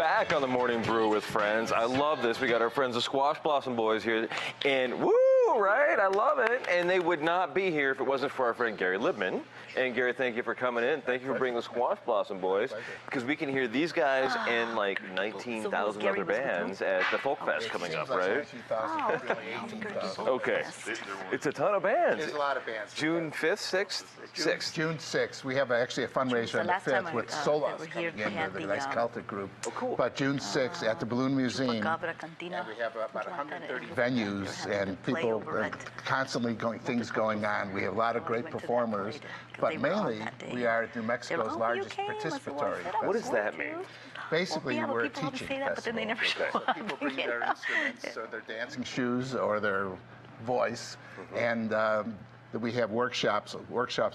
back on the Morning Brew with friends. I love this. We got our friends the Squash Blossom Boys here, and woo, right? I love it. And they would not be here if it wasn't for our friend Gary Libman. And Gary, thank you for coming in. Thank you for bringing the Squash Blossom Boys, because we can hear these guys and like 19,000 other bands at the Folk Fest coming up, right? Okay, it's a ton of bands. There's a lot of bands. June 5th, 6th? 6th. June 6th. We have actually a fundraiser on the 5th with Solos coming in, the nice Celtic group. Oh, cool. But June 6th at the Balloon Museum, and we have about 130 venues and people constantly things going on. We have a lot of great performers, but mainly we are New Mexico's largest participatory festival. What does that mean? Basically, we're a teaching festival. People bring their instruments, so their dancing shoes or their voice, and we have workshops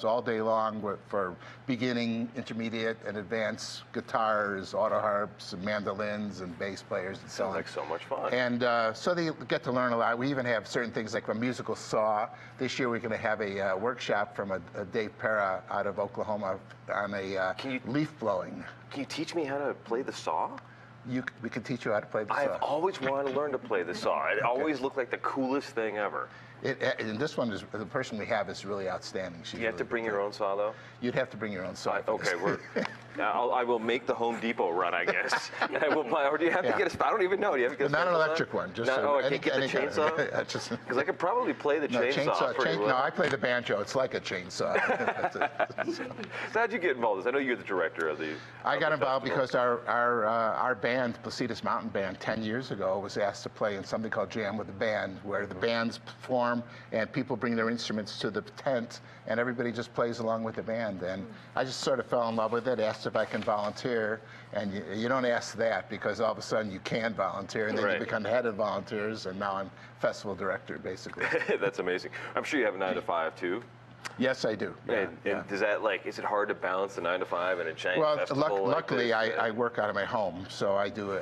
all day long for beginning, intermediate, and advanced guitars, auto harps, and mandolins, and bass players, and so on. Sounds like so much fun. And so they get to learn a lot. We even have certain things like a musical saw. This year we're going to have a workshop from a Dave Pera out of Oklahoma on a leaf blowing. Can you teach me how to play the saw? We can teach you how to play the saw. I've always wanted to learn to play the saw. It always looked like the coolest thing ever. And this one is, the person we have is really outstanding. You have to bring your own saw, though? You'd have to bring your own saw. Okay, I will make the Home Depot run, I guess. And I will buy, or do you have to get a, I don't even know. Do you have to get a not an electric one. Just I can't get the chainsaw? Because I could probably play the chainsaw pretty well. No, I play the banjo. It's like a chainsaw. So how'd you get involved in this? I know you're the director of the I got involved because our band, Placitas Mountain Band, 10 years ago, was asked to play in something called Jam with the Band, where the bands perform and people bring their instruments to the tent, and everybody just plays along with the band. And I just sort of fell in love with it, asked if I can volunteer, and you don't ask that because all of a sudden you can volunteer, and then you become the head of volunteers, and now I'm festival director, basically. That's amazing. I'm sure you have a 9 to 5 too. Yes, I do. And does that, is it hard to balance the 9 to 5 and a giant festival? Well, luckily I work out of my home, so I do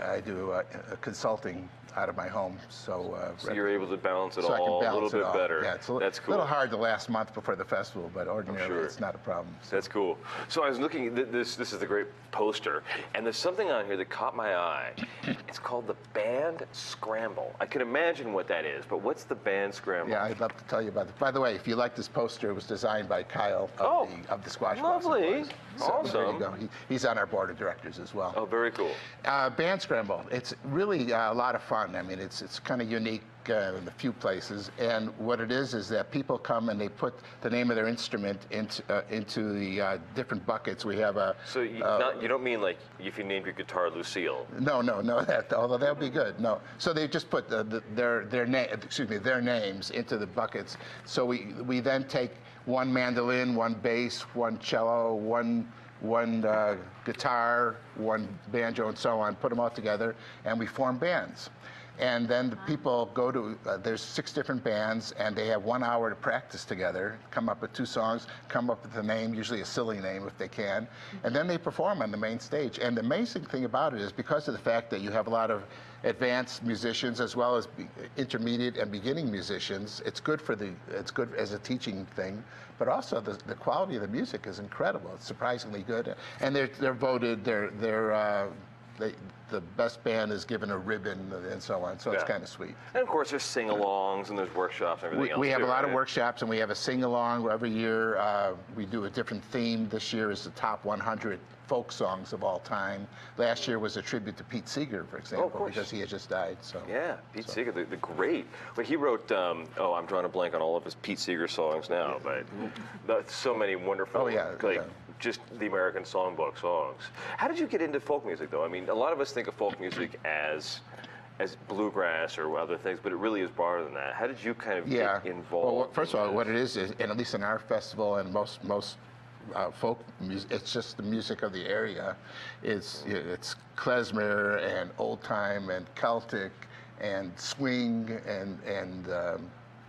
consulting out of my home. So you're able to balance it all a little bit better. Yeah, it's That's cool. A little hard the last month before the festival, but ordinarily it's not a problem. So. That's cool. So I was looking at this. This is the great poster, and there's something on here that caught my eye. It's called the Band Scramble. I can imagine what that is, but what's the Band Scramble? Yeah, I'd love to tell you about it. By the way, if you like this poster, it was designed by Kyle of the Squash Blossom Boys. So awesome. There you go. He's on our board of directors as well. Oh, very cool. Band Scramble. It's really a lot of fun. I mean, it's kind of unique in a few places, and what it is that people come and they put the name of their instrument into the different buckets. We have a. So you don't mean like if you named your guitar Lucille? No. Although that would be good. No. So they just put their names into the buckets. So we then take one mandolin, one bass, one cello, one guitar, one banjo, and so on. Put them all together, and we form bands. And then the people go to, there's 6 different bands, and they have 1 hour to practice together, come up with 2 songs, come up with a name, usually a silly name if they can, and then they perform on the main stage. And the amazing thing about it is because of the fact that you have a lot of advanced musicians as well as intermediate and beginning musicians, it's good as a teaching thing, but also the quality of the music is incredible. It's surprisingly good. And they're voted, the best band is given a ribbon and so on, so it's kind of sweet. And of course there's sing-alongs and there's workshops and everything else. We have a lot of workshops, and we have a sing-along every year. We do a different theme. This year is the top 100 folk songs of all time. Last year was a tribute to Pete Seeger, for example, because he had just died. So yeah, Pete Seeger, the great. But he wrote, I'm drawing a blank on all of his Pete Seeger songs now, but so many wonderful, just the American Songbook songs. How did you get into folk music, though? I mean, a lot of us think of folk music as bluegrass or other things, but it really is broader than that. How did you kind of get involved? Well, first of all, what it is, and at least in our festival and most folk music, it's just the music of the area. It's klezmer and old time and Celtic and swing and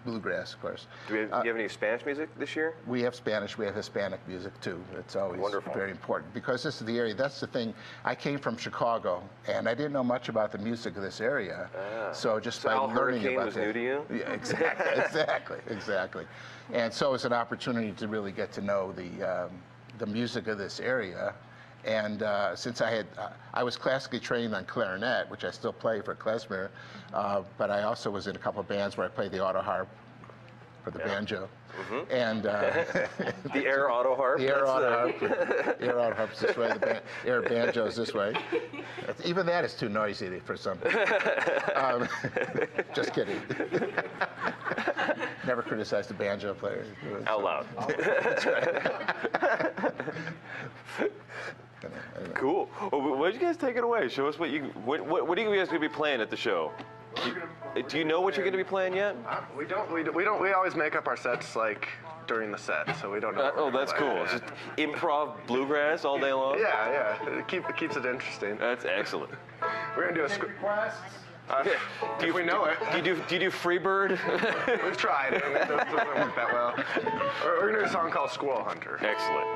bluegrass, of course. Do you have any Spanish music this year? We have Spanish. We have Hispanic music too. It's always very important because this is the area. That's the thing. I came from Chicago, and I didn't know much about the music of this area. So just by learning about it, was new to you? Yeah, exactly. And so it's an opportunity to really get to know the music of this area. And since I was classically trained on clarinet, which I still play for klezmer, but I also was in a couple of bands where I played the auto harp for the banjo. Mm-hmm. And the air auto harp. The air auto harp. The air auto harp's this way. The air banjo's this way. Even that is too noisy for some people. Just kidding. Never criticize the banjo player. Out loud. That's right. Cool. Well, why don't you guys take it away? Show us what are you guys going to be playing at the show? Do you know what you're going to be playing yet? We don't. We always make up our sets like during the set, so we don't know. Oh, that's cool. It's just improv bluegrass all day long. Yeah. It keeps it interesting. That's excellent. We're gonna do a requests. Do we know it? Do you do Freebird? We've tried, and it doesn't work that well. We're gonna do a song called Squirrel Hunter. Excellent.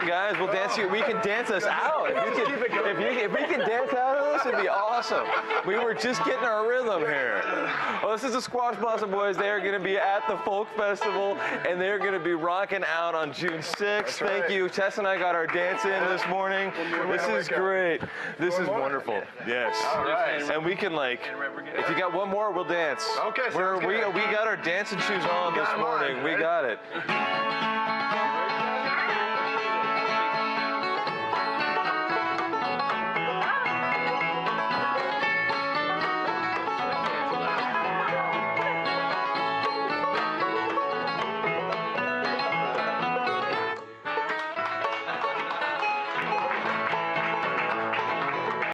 Guys, we'll dance you. We can dance us out. If we can dance out of this, it'd be awesome. We were just getting our rhythm here. Well, this is the Squash Blossom Boys. They are going to be at the Folk Festival, and they're going to be rocking out on June 6th. Thank you. Tess and I got our dance in this morning. This is great. This is wonderful. Yes. All right. And we can, like, if you got one more, we'll dance. Okay. We got our dancing shoes on this morning. We got it.